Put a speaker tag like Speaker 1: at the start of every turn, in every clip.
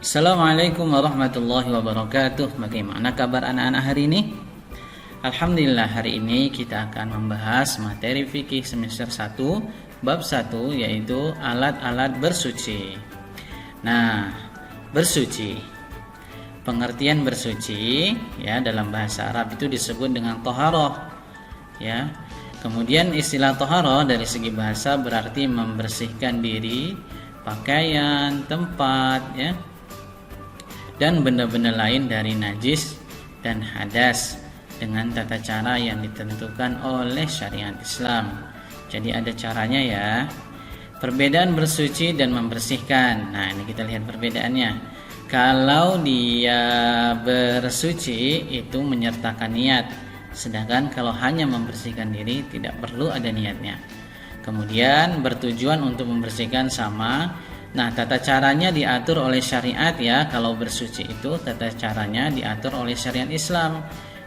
Speaker 1: Assalamualaikum warahmatullahi wabarakatuh. Bagaimana kabar anak-anak hari ini? Alhamdulillah, hari ini kita akan membahas materi fikih semester 1 bab 1, yaitu alat-alat bersuci. Nah, bersuci, pengertian bersuci ya dalam bahasa Arab itu disebut dengan toharoh ya. Kemudian istilah toharoh dari segi bahasa berarti membersihkan diri, pakaian, tempat ya, dan benda-benda lain dari najis dan hadas dengan tata cara yang ditentukan oleh syariat Islam. Jadi ada caranya ya. Perbedaan bersuci dan membersihkan. Nah, ini kita lihat perbedaannya. Kalau dia bersuci itu menyertakan niat, sedangkan kalau hanya membersihkan diri tidak perlu ada niatnya. Kemudian bertujuan untuk membersihkan sama. Nah, tata caranya diatur oleh syariat ya. Kalau bersuci itu tata caranya diatur oleh syariat Islam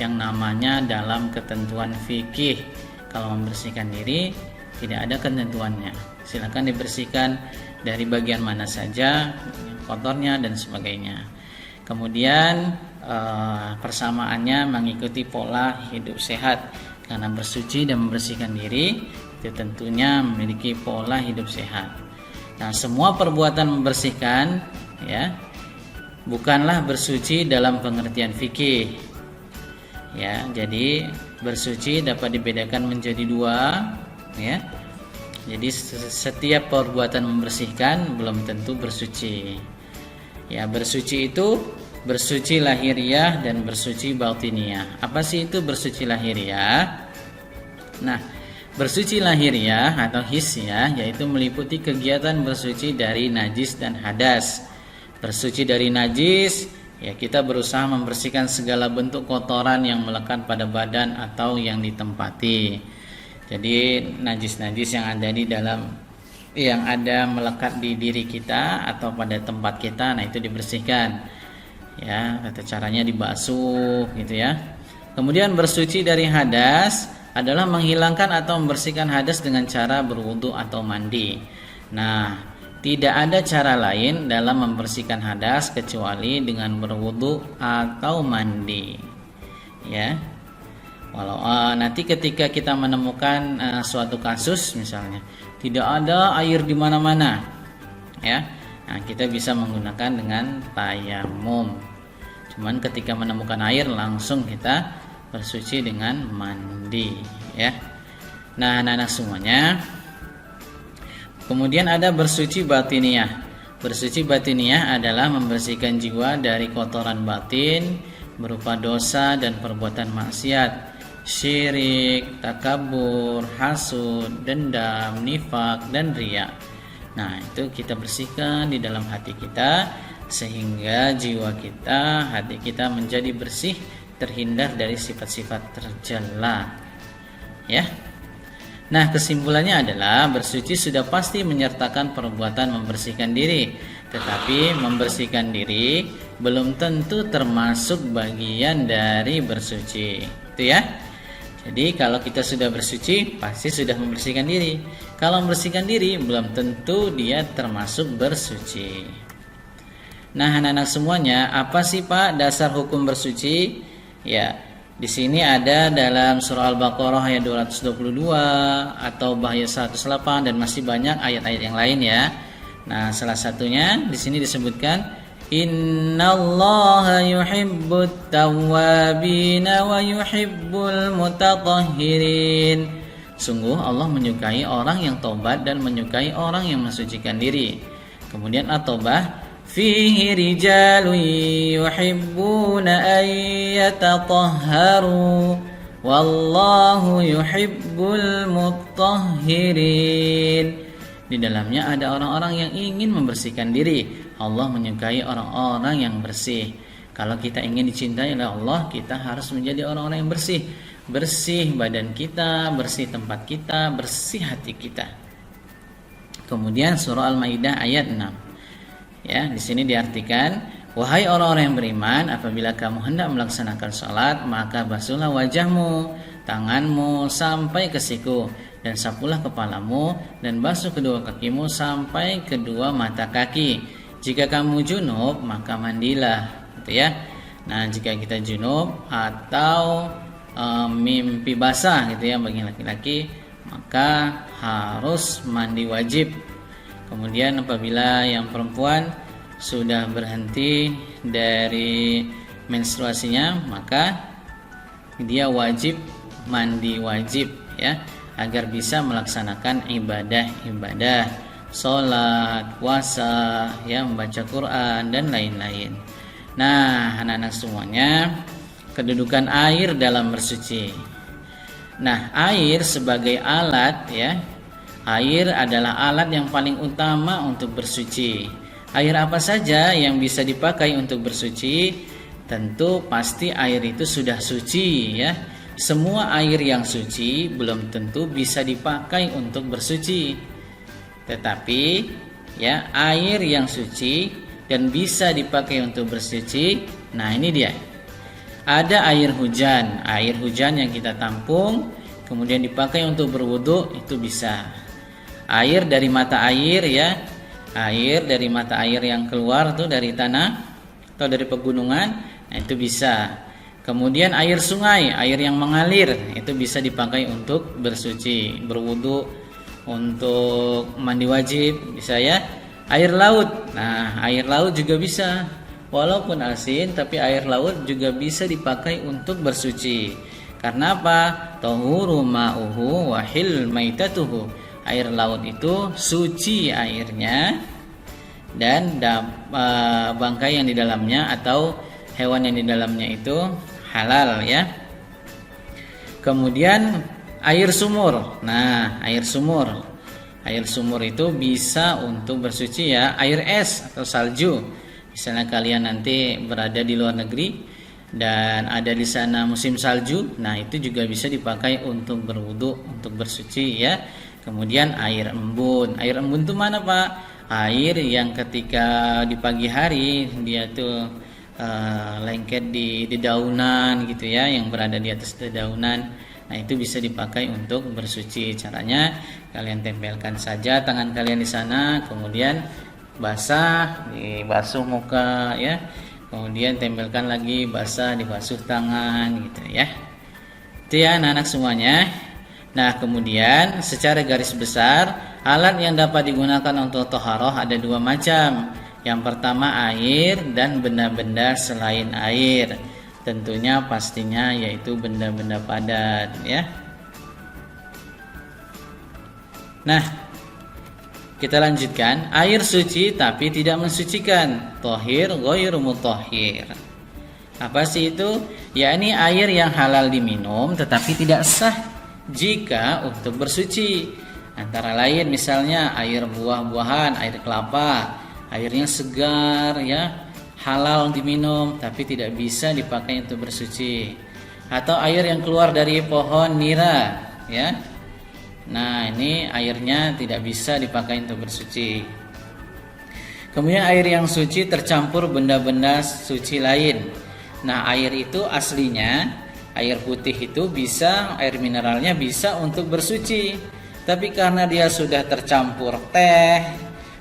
Speaker 1: yang namanya dalam ketentuan fikih. Kalau membersihkan diri tidak ada ketentuannya. Silakan dibersihkan dari bagian mana saja, kotornya dan sebagainya. Kemudian persamaannya mengikuti pola hidup sehat. Karena bersuci dan membersihkan diri itu tentunya memiliki pola hidup sehat. Nah, semua perbuatan membersihkan ya bukanlah bersuci dalam pengertian fikih. Ya, jadi bersuci dapat dibedakan menjadi dua ya. Jadi setiap perbuatan membersihkan belum tentu bersuci. Ya, bersuci itu bersuci lahiriah dan bersuci batiniah. Apa sih itu bersuci lahiriah? Nah, bersuci lahiriah atau hisyah yaitu meliputi kegiatan bersuci dari najis dan hadas. Bersuci dari najis ya kita berusaha membersihkan segala bentuk kotoran yang melekat pada badan atau yang ditempati. Jadi najis-najis yang ada di dalam yang ada melekat di diri kita atau pada tempat kita, nah itu dibersihkan. Ya, kata caranya dibasuh gitu ya. Kemudian bersuci dari hadas adalah menghilangkan atau membersihkan hadas dengan cara berwudu atau mandi. Nah, tidak ada cara lain dalam membersihkan hadas kecuali dengan berwudu atau mandi. Ya. Walau nanti ketika kita menemukan suatu kasus misalnya tidak ada air di mana-mana, ya. Nah, kita bisa menggunakan dengan tayamum. Cuman ketika menemukan air langsung kita bersuci dengan mandi ya. Nah, anak-anak semuanya. Kemudian ada bersuci batiniah. Bersuci batiniah adalah membersihkan jiwa dari kotoran batin berupa dosa dan perbuatan maksiat, syirik, takabur, hasud, dendam, nifak dan riya. Nah, itu kita bersihkan di dalam hati kita sehingga jiwa kita, hati kita menjadi bersih, terhindar dari sifat-sifat tercela ya. Nah, kesimpulannya adalah bersuci sudah pasti menyertakan perbuatan membersihkan diri, tetapi membersihkan diri belum tentu termasuk bagian dari bersuci itu ya. Jadi kalau kita sudah bersuci pasti sudah membersihkan diri. Kalau membersihkan diri belum tentu dia termasuk bersuci. Nah, anak-anak semuanya, apa sih Pak dasar hukum bersuci? Ya, di sini ada dalam surah Al-Baqarah ayat 222 atau ayat 108 dan masih banyak ayat-ayat yang lain ya. Nah, salah satunya di sini disebutkan innallaha yuhibbut tawwabina wa yuhibbul mutatahhirin. Sungguh Allah menyukai orang yang taubat dan menyukai orang yang mensucikan diri. Kemudian at-taubah fihi rijalun yuhibbuna an yatatahharu wallahu yuhibbul mutahhirin. Di dalamnya ada orang-orang yang ingin membersihkan diri. Allah menyukai orang-orang yang bersih. Kalau kita ingin dicintai oleh Allah, kita harus menjadi orang-orang yang bersih. Bersih badan kita, bersih tempat kita, bersih hati kita. Kemudian surah Al-Maidah ayat 6. Ya, di sini diartikan, wahai orang-orang yang beriman, apabila kamu hendak melaksanakan sholat, maka basuhlah wajahmu, tanganmu sampai ke siku, dan sapulah kepalamu, dan basuh kedua kakimu sampai kedua mata kaki. Jika kamu junub maka mandilah, gitu ya. Nah, jika kita junub atau mimpi basah gitu ya bagi laki-laki, maka harus mandi wajib. Kemudian apabila yang perempuan sudah berhenti dari menstruasinya, maka dia wajib mandi wajib ya, agar bisa melaksanakan ibadah-ibadah, sholat, puasa, ya, membaca Quran dan lain-lain. Nah, anak-anak semuanya, kedudukan air dalam bersuci. Nah, air sebagai alat ya, air adalah alat yang paling utama untuk bersuci. Air apa saja yang bisa dipakai untuk bersuci? Tentu pasti air itu sudah suci ya. Semua air yang suci belum tentu bisa dipakai untuk bersuci. Tetapi ya, air yang suci dan bisa dipakai untuk bersuci, nah ini dia. Ada air hujan yang kita tampung kemudian dipakai untuk berwudu, itu bisa. Air dari mata air ya, air dari mata air yang keluar tuh dari tanah atau dari pegunungan, nah itu bisa. Kemudian air sungai, air yang mengalir, itu bisa dipakai untuk bersuci, berwudu, untuk mandi wajib, bisa ya. Air laut, nah air laut juga bisa. Walaupun asin, tapi air laut juga bisa dipakai untuk bersuci. Karena apa? Tahuru ma'uhu wahil maitatuhu. Air laut itu suci airnya, dan bangkai yang di dalamnya atau hewan yang di dalamnya itu halal ya. Kemudian air sumur. Nah, air sumur itu bisa untuk bersuci ya. Air es atau salju. Misalnya kalian nanti berada di luar negeri dan ada di sana musim salju, nah itu juga bisa dipakai untuk berwudu, untuk bersuci ya. Kemudian air embun. Air embun itu mana, Pak? Air yang ketika di pagi hari dia tuh lengket di dedaunan gitu ya, yang berada di atas dedaunan. Nah, itu bisa dipakai untuk bersuci. Caranya kalian tempelkan saja tangan kalian di sana, kemudian basah, dibasuh muka ya. Kemudian tempelkan lagi, basah, dibasuh tangan gitu ya. Itu ya anak-anak semuanya. Nah, kemudian secara garis besar alat yang dapat digunakan untuk thaharah ada dua macam. Yang pertama air dan benda-benda selain air. Tentunya pastinya yaitu benda-benda padat ya. Nah, kita lanjutkan. Air suci tapi tidak mensucikan. Thahir ghairu mutahhir. Apa sih itu? Yakni air yang halal diminum tetapi tidak sah jika untuk bersuci. Antara lain misalnya air buah-buahan, air kelapa, airnya segar ya, halal diminum tapi tidak bisa dipakai untuk bersuci. Atau air yang keluar dari pohon nira ya. Nah, ini airnya tidak bisa dipakai untuk bersuci. Kemudian air yang suci tercampur benda-benda suci lain. Nah, air itu aslinya air putih itu bisa, air mineralnya bisa untuk bersuci. Tapi karena dia sudah tercampur teh,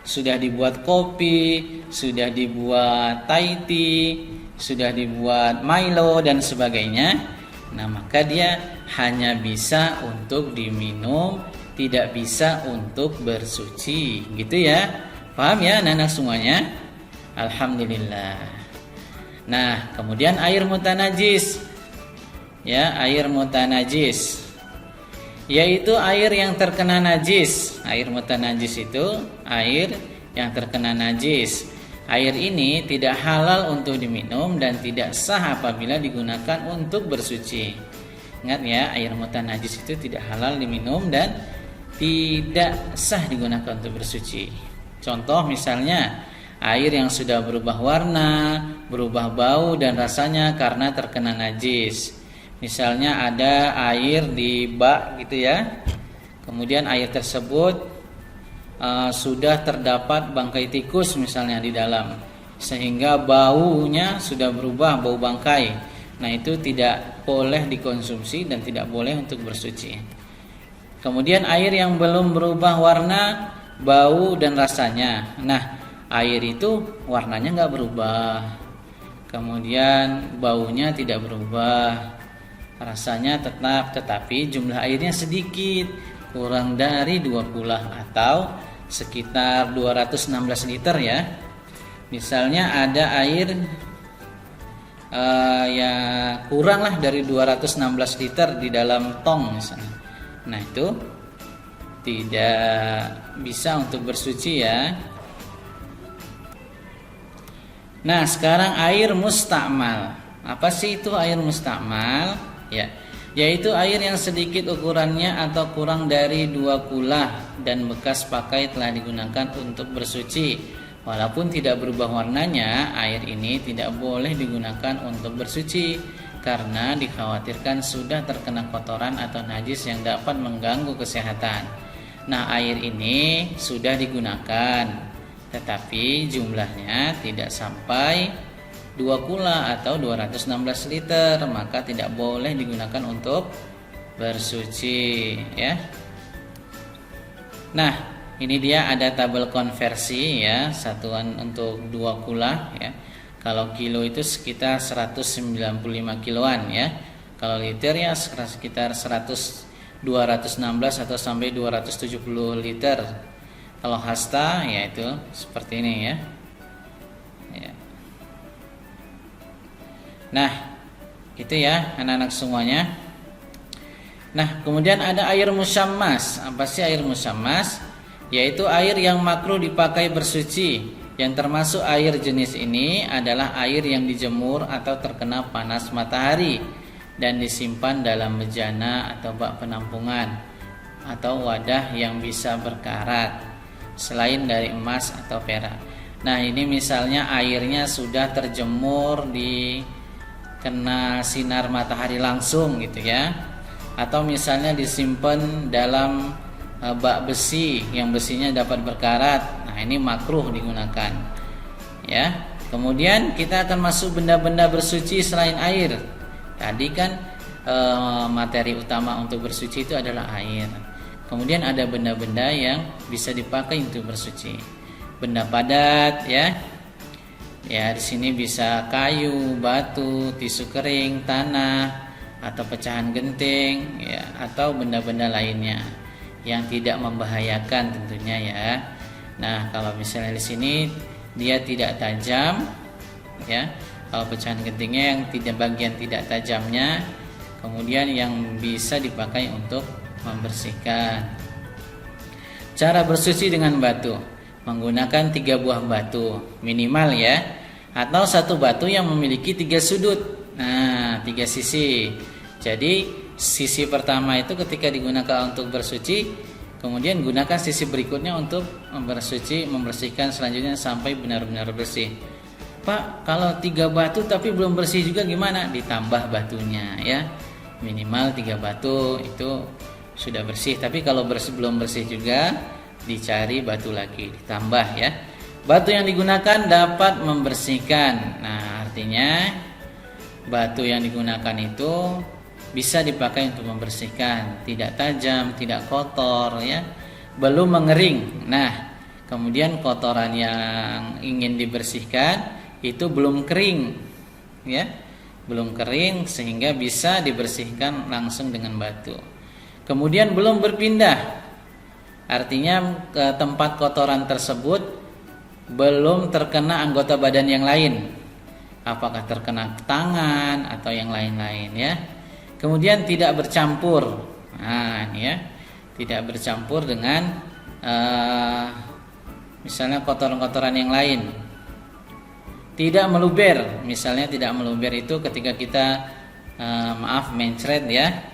Speaker 1: sudah dibuat kopi, sudah dibuat Thai tea, sudah dibuat Milo dan sebagainya, nah maka dia hanya bisa untuk diminum, tidak bisa untuk bersuci, gitu ya. Paham ya anak-anak semuanya? Alhamdulillah. Nah, kemudian air mutanajis. Ya, air mutanajis yaitu air yang terkena najis. Air mutanajis itu air yang terkena najis. Air ini tidak halal untuk diminum dan tidak sah apabila digunakan untuk bersuci. Ingat ya, air mutanajis itu tidak halal diminum dan tidak sah digunakan untuk bersuci. Contoh misalnya air yang sudah berubah warna, berubah bau dan rasanya karena terkena najis. Misalnya ada air di bak gitu ya. Kemudian air tersebut sudah terdapat bangkai tikus misalnya di dalam, sehingga baunya sudah berubah, bau bangkai. Nah, itu tidak boleh dikonsumsi dan tidak boleh untuk bersuci. Kemudian air yang belum berubah warna, bau dan rasanya. Nah, air itu warnanya nggak berubah, kemudian baunya tidak berubah, rasanya tetap, tetapi jumlah airnya sedikit, kurang dari 2 kula atau sekitar 216 liter ya. Misalnya ada air ya kurang lah dari 216 liter di dalam tong misalnya. Nah itu tidak bisa untuk bersuci ya. Nah sekarang air mustakmal. Apa sih itu air mustakmal? Ya, yaitu air yang sedikit ukurannya atau kurang dari 2 kula dan bekas pakai telah digunakan untuk bersuci. Walaupun tidak berubah warnanya, air ini tidak boleh digunakan untuk bersuci karena dikhawatirkan sudah terkena kotoran atau najis yang dapat mengganggu kesehatan. Nah, air ini sudah digunakan, tetapi jumlahnya tidak sampai 2 kula atau 216 liter, maka tidak boleh digunakan untuk bersuci ya. Nah, ini dia ada tabel konversi ya, satuan untuk 2 kula ya. Kalau kilo itu sekitar 195 kiloan ya. Kalau liter ya sekitar 216 atau sampai 270 liter. Kalau hasta ya itu seperti ini ya. Nah, itu ya anak-anak semuanya. Nah, kemudian ada air musyammas. Apa sih air musyammas? Yaitu air yang makruh dipakai bersuci. Yang termasuk air jenis ini adalah air yang dijemur atau terkena panas matahari dan disimpan dalam bejana atau bak penampungan atau wadah yang bisa berkarat selain dari emas atau perak. Nah, ini misalnya airnya sudah terjemur di kena sinar matahari langsung gitu ya, atau misalnya disimpan dalam bak besi yang besinya dapat berkarat. Nah, ini makruh digunakan ya. Kemudian kita akan masuk benda-benda bersuci selain air. Tadi kan materi utama untuk bersuci itu adalah air. Kemudian ada benda-benda yang bisa dipakai untuk bersuci. Benda padat ya. Ya, di sini bisa kayu, batu, tisu kering, tanah, atau pecahan genting, ya, atau benda-benda lainnya yang tidak membahayakan tentunya ya. Nah, kalau misalnya di sini dia tidak tajam, ya, kalau pecahan gentingnya yang bagian tidak tajamnya, kemudian yang bisa dipakai untuk membersihkan. Cara bersuci dengan batu. Menggunakan 3 buah batu minimal ya, atau 1 batu yang memiliki 3 sudut. Nah, 3 sisi. Jadi sisi pertama itu ketika digunakan untuk bersuci, kemudian gunakan sisi berikutnya untuk membersihkan selanjutnya sampai benar-benar bersih. Pak, kalau 3 batu tapi belum bersih juga gimana? Ditambah batunya ya. Minimal 3 batu itu sudah bersih. Tapi kalau belum bersih juga, dicari batu lagi, ditambah ya. Batu yang digunakan dapat membersihkan. Nah, artinya batu yang digunakan itu bisa dipakai untuk membersihkan, tidak tajam, tidak kotor ya, belum mengering. Nah, kemudian kotoran yang ingin dibersihkan itu belum kering ya, belum kering sehingga bisa dibersihkan langsung dengan batu. Kemudian belum berpindah. Artinya ke tempat kotoran tersebut belum terkena anggota badan yang lain. Apakah terkena tangan atau yang lain-lain ya. Kemudian tidak bercampur. Nah, ini ya. Tidak bercampur dengan misalnya kotoran-kotoran yang lain. Tidak meluber. Misalnya tidak meluber itu ketika kita mencret ya.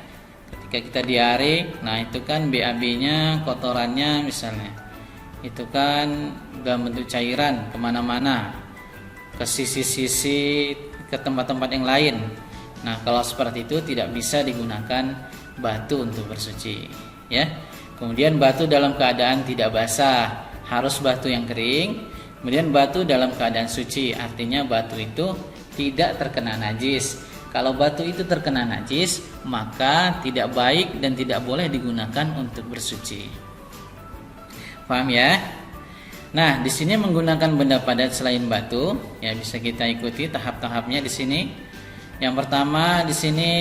Speaker 1: Ketika kita diare, nah itu kan BAB-nya kotorannya misalnya, itu kan dalam bentuk cairan kemana-mana, ke sisi-sisi, ke tempat-tempat yang lain. Nah, kalau seperti itu tidak bisa digunakan batu untuk bersuci ya. Kemudian batu dalam keadaan tidak basah, harus batu yang kering. Kemudian batu dalam keadaan suci, artinya batu itu tidak terkena najis. Kalau batu itu terkena najis, maka tidak baik dan tidak boleh digunakan untuk bersuci. Paham ya? Nah, di sini menggunakan benda padat selain batu, ya bisa kita ikuti tahap-tahapnya di sini. Yang pertama di sini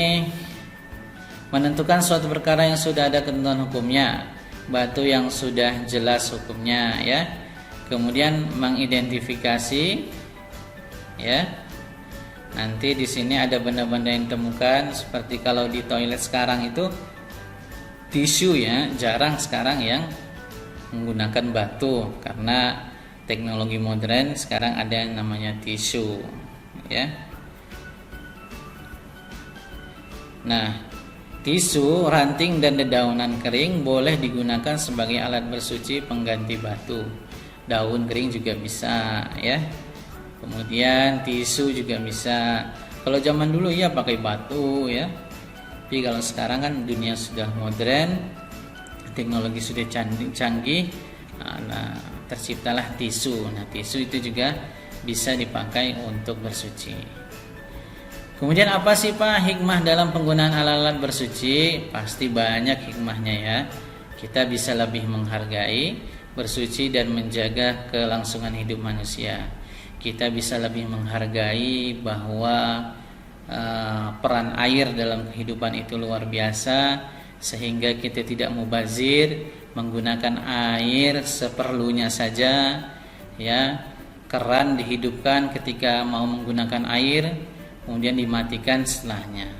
Speaker 1: menentukan suatu perkara yang sudah ada ketentuan hukumnya, batu yang sudah jelas hukumnya, ya. Kemudian mengidentifikasi, ya. Nanti di sini ada benda-benda yang ditemukan, seperti kalau di toilet sekarang itu tisu, ya, jarang sekarang yang menggunakan batu karena teknologi modern sekarang ada yang namanya tisu, ya. Nah, tisu, ranting dan dedaunan kering boleh digunakan sebagai alat bersuci pengganti batu. Daun kering juga bisa, ya. Kemudian tisu juga bisa. Kalau zaman dulu ya pakai batu, ya. Tapi kalau sekarang kan dunia sudah modern, teknologi sudah canggih, nah, terciptalah tisu. Nah, tisu itu juga bisa dipakai untuk bersuci. Kemudian apa sih Pak hikmah dalam penggunaan alat-alat bersuci? Pasti banyak hikmahnya, ya. Kita bisa lebih menghargai, bersuci dan menjaga kelangsungan hidup manusia. Kita bisa lebih menghargai bahwa peran air dalam kehidupan itu luar biasa, sehingga kita tidak mubazir, menggunakan air seperlunya saja, ya. Keran dihidupkan ketika mau menggunakan air, kemudian dimatikan setelahnya.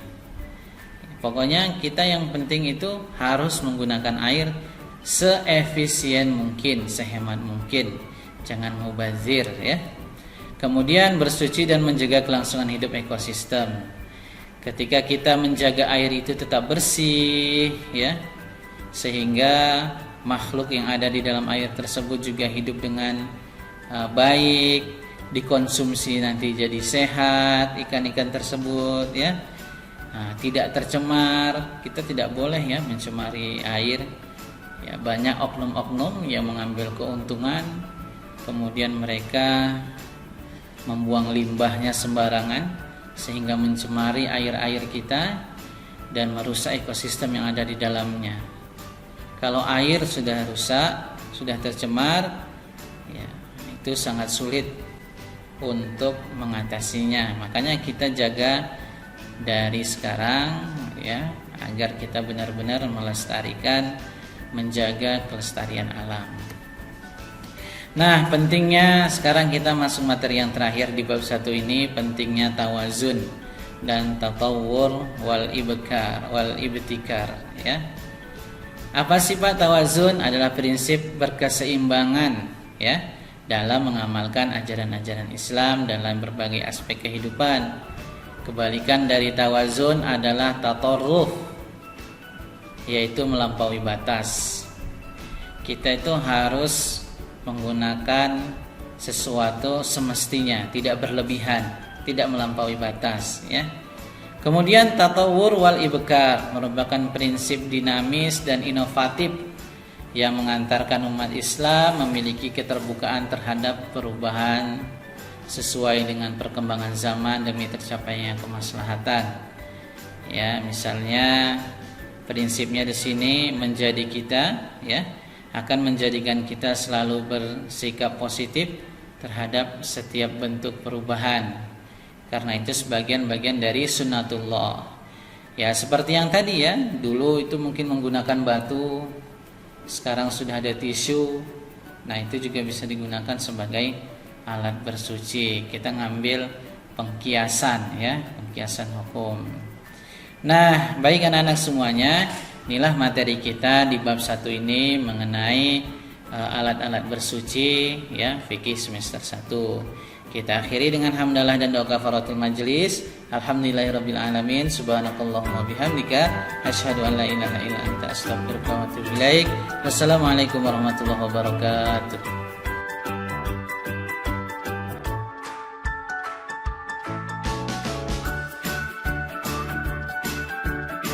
Speaker 1: Pokoknya kita yang penting itu harus menggunakan air seefisien mungkin, sehemat mungkin, jangan mubazir, ya. Kemudian bersuci dan menjaga kelangsungan hidup ekosistem. Ketika kita menjaga air itu tetap bersih, ya, sehingga makhluk yang ada di dalam air tersebut juga hidup dengan baik, dikonsumsi nanti jadi sehat ikan-ikan tersebut, ya. Nah, tidak tercemar. Kita tidak boleh, ya, mencemari air. Ya, banyak oknum-oknum yang mengambil keuntungan, kemudian mereka membuang limbahnya sembarangan sehingga mencemari air-air kita dan merusak ekosistem yang ada di dalamnya. Kalau air sudah rusak, sudah tercemar, ya, itu sangat sulit untuk mengatasinya. Makanya kita jaga dari sekarang, ya, agar kita benar-benar melestarikan, menjaga kelestarian alam. Nah, pentingnya sekarang kita masuk materi yang terakhir di bab 1 ini, pentingnya tawazun dan tatawur wal ibtikar, ya. Apa sih Pak tawazun? Adalah prinsip berkeseimbangan, ya, dalam mengamalkan ajaran-ajaran Islam dalam berbagai aspek kehidupan. Kebalikan dari tawazun adalah tatorruf, yaitu melampaui batas. Kita itu harus menggunakan sesuatu semestinya, tidak berlebihan, tidak melampaui batas, ya. Kemudian tatawur wal ibkar merupakan prinsip dinamis dan inovatif yang mengantarkan umat Islam memiliki keterbukaan terhadap perubahan sesuai dengan perkembangan zaman demi tercapainya kemaslahatan. Ya, misalnya prinsipnya di sini menjadi kita, ya, akan menjadikan kita selalu bersikap positif terhadap setiap bentuk perubahan. Karena itu sebagian-bagian dari sunnatullah. Ya, seperti yang tadi, ya, dulu itu mungkin menggunakan batu, sekarang sudah ada tisu. Nah, itu juga bisa digunakan sebagai alat bersuci. Kita ngambil pengkiasan, ya, pengkiasan hukum. Nah, baik anak-anak semuanya, inilah materi kita di bab 1 ini mengenai alat-alat bersuci, ya, fikih semester 1. Kita akhiri dengan hamdalah dan doa kafaratul majelis. Alhamdulillahirabbil alamin. Subhanakallahumma bihamdika asyhadu an la ilaha illa anta astaghfiruka wa atubu ilaik. Wassalamualaikum warahmatullahi wabarakatuh.